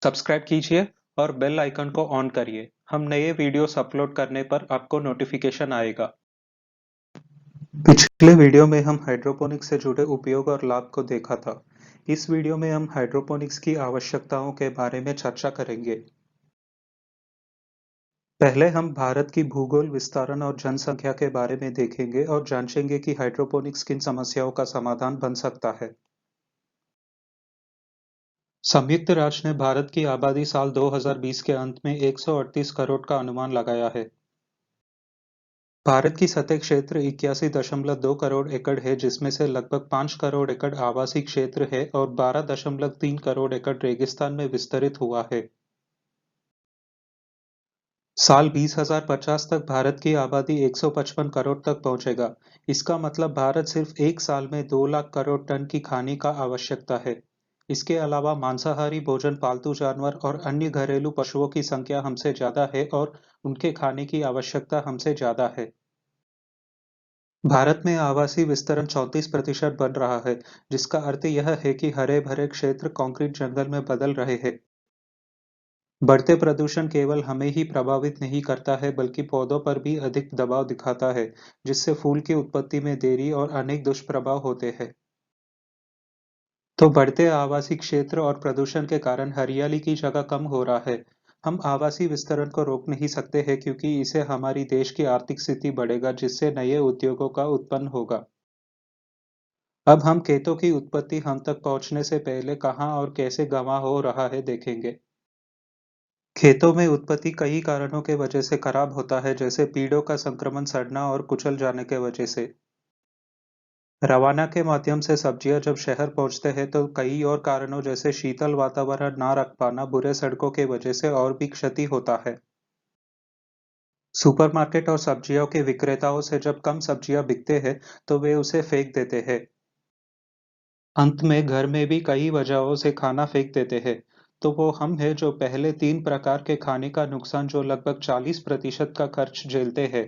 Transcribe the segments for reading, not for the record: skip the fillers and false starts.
Subscribe कीजिए और bell icon को ऑन करिए। हम नए वीडियोस अपलोड करने पर आपको नोटिफिकेशन आएगा। पिछले वीडियो में हम हाइड्रोपोनिक्स से जुड़े उपयोग और लाभ को देखा था। इस वीडियो में हम हाइड्रोपोनिक्स की आवश्यकताओं के बारे में चर्चा करेंगे। पहले हम भारत की भूगोल विस्तारण और जनसंख्या के बारे में देखेंगे और जांचेंगे कि हाइड्रोपोनिक्स किन समस्याओं का समाधान बन सकता है। संयुक्त राष्ट्र ने भारत की आबादी साल 2020 के अंत में 138 करोड़ का अनुमान लगाया है। भारत की सतह क्षेत्र 81.2 करोड़ एकड़ है, जिसमें से लगभग 5 करोड़ एकड़ आवासीय क्षेत्र है और 12.3 करोड़ एकड़ रेगिस्तान में विस्तरित हुआ है। साल 2050 तक भारत की आबादी 155 करोड़ तक पहुंचेगा। इसका मतलब भारत सिर्फ एक साल में 2 लाख करोड़ टन की खाने का आवश्यकता है। इसके अलावा मांसाहारी भोजन, पालतू जानवर और अन्य घरेलू पशुओं की संख्या हमसे ज्यादा है और उनके खाने की आवश्यकता हमसे ज्यादा है। भारत में आवासीय विस्तारण 34% बन रहा है, जिसका अर्थ यह है कि हरे भरे क्षेत्र कंक्रीट जंगल में बदल रहे हैं। बढ़ते प्रदूषण केवल हमें ही प्रभावित नहीं करता है, बल्कि पौधों पर भी अधिक दबाव दिखाता है, जिससे फूल की उत्पत्ति में देरी और अनेक दुष्प्रभाव होते हैं। तो बढ़ते आवासीय क्षेत्र और प्रदूषण के कारण हरियाली की जगह कम हो रहा है। हम आवासीय विस्तारण को रोक नहीं सकते हैं, क्योंकि इससे हमारी देश की आर्थिक स्थिति बढ़ेगा, जिससे नए उद्योगों का उत्पन्न होगा। अब हम खेतों की उत्पत्ति हम तक पहुंचने से पहले कहाँ और कैसे गंवा हो रहा है देखेंगे। खेतों में उत्पत्ति कई कारणों के वजह से खराब होता है, जैसे कीड़ों का संक्रमण, सड़ना और कुचल जाने के वजह से। रवाना के माध्यम से सब्जियां जब शहर पहुंचते हैं तो कई और कारणों जैसे शीतल वातावरण ना रख पाना, बुरे सड़कों के वजह से और भी क्षति होता है। सुपरमार्केट और सब्जियों के विक्रेताओं से जब कम सब्जियां बिकते हैं तो वे उसे फेंक देते हैं। अंत में घर में भी कई वजहों से खाना फेंक देते हैं। तो वो हम हैं जो पहले 3 प्रकार के खाने का नुकसान, जो लगभग 40% का खर्च झेलते हैं।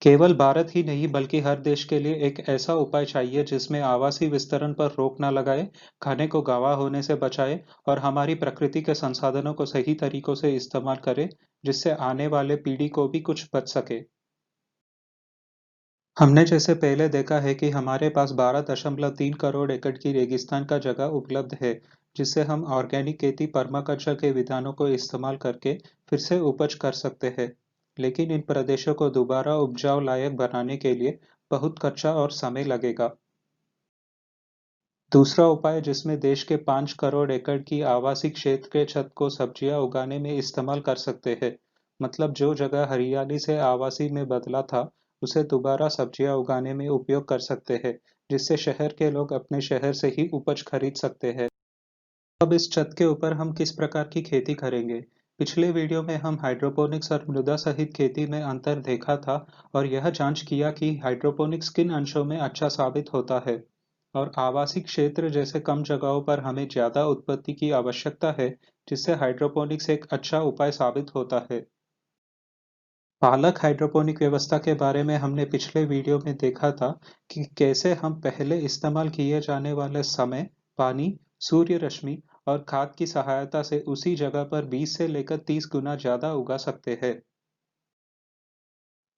केवल भारत ही नहीं बल्कि हर देश के लिए एक ऐसा उपाय चाहिए जिसमें आवासीय विस्तारण पर रोक न लगाए, खाने को गंवा होने से बचाए और हमारी प्रकृति के संसाधनों को सही तरीकों से इस्तेमाल करे, जिससे आने वाले पीढ़ी को भी कुछ बच सके। हमने जैसे पहले देखा है कि हमारे पास 12.3 करोड़ एकड़ की रेगिस्तान का जगह उपलब्ध है, जिससे हम ऑर्गेनिक खेती, पर्माकल्चर के विधानों को इस्तेमाल करके फिर से उपज कर सकते हैं। लेकिन इन प्रदेशों को दोबारा उपजाऊ लायक बनाने के लिए बहुत खर्चा और समय लगेगा। दूसरा उपाय, जिसमें देश के 5 करोड़ एकड़ की आवासीय क्षेत्र के छत को सब्जियां उगाने में इस्तेमाल कर सकते हैं। मतलब जो जगह हरियाली से आवासीय में बदला था, उसे दोबारा सब्जियां उगाने में उपयोग कर सकते हैं, जिससे शहर के लोग अपने शहर से ही उपज खरीद सकते हैं। अब इस छत के ऊपर हम किस प्रकार की खेती करेंगे? पिछले वीडियो में हम हाइड्रोपोनिक्स और मृदा सहित खेती में अंतर देखा था और यह जांच किया कि हाइड्रोपोनिक्स किन अंशों में अच्छा साबित होता है। और आवासीय क्षेत्र जैसे कम जगहों पर हमें ज्यादा उत्पत्ति की आवश्यकता है, जिससे हाइड्रोपोनिक्स एक अच्छा उपाय साबित होता है। पालक हाइड्रोपोनिक व्यवस्था के बारे में हमने पिछले वीडियो में देखा था कि कैसे हम पहले इस्तेमाल किए जाने वाले समय, पानी, सूर्य रश्मि और खाद की सहायता से उसी जगह पर 20 से लेकर 30 गुना ज्यादा उगा सकते हैं।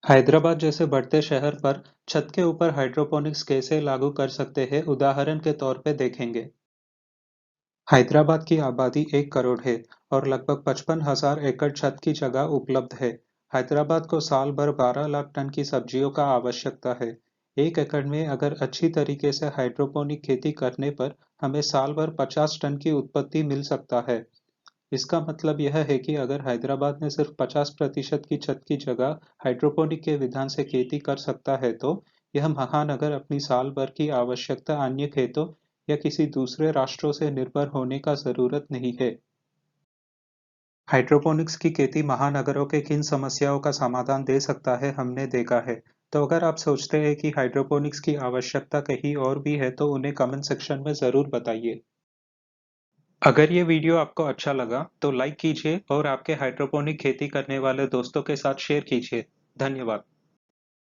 हैदराबाद जैसे बढ़ते शहर पर छत के ऊपर हाइड्रोपोनिक्स कैसे लागू कर सकते हैं, उदाहरण के तौर पे देखेंगे। हैदराबाद की आबादी 1 करोड़ है और लगभग 55,000 एकड़ छत की जगह उपलब्ध है। हैदराबाद को साल भर 12 लाख टन की सब्जियों का आवश्यकता है। 1 एकड़ में अगर अच्छी तरीके से हाइड्रोपोनिक खेती करने पर हमें साल भर 50 टन की उत्पत्ति मिल सकता है। इसका मतलब यह है कि अगर हैदराबाद में सिर्फ 50% की छत की जगह हाइड्रोपोनिक के विधान से खेती कर सकता है, तो यह महानगर अपनी साल भर की आवश्यकता अन्य खेतों या किसी दूसरे राष्ट्रों से निर्भर होने का जरूरत नहीं है। हाइड्रोपोनिक्स की खेती महानगरों के किन समस्याओं का समाधान दे सकता है, हमने देखा है। तो अगर आप सोचते हैं कि हाइड्रोपोनिक्स की आवश्यकता कहीं और भी है, तो उन्हें कमेंट सेक्शन में जरूर बताइए। अगर ये वीडियो आपको अच्छा लगा तो लाइक कीजिए और आपके हाइड्रोपोनिक खेती करने वाले दोस्तों के साथ शेयर कीजिए। धन्यवाद।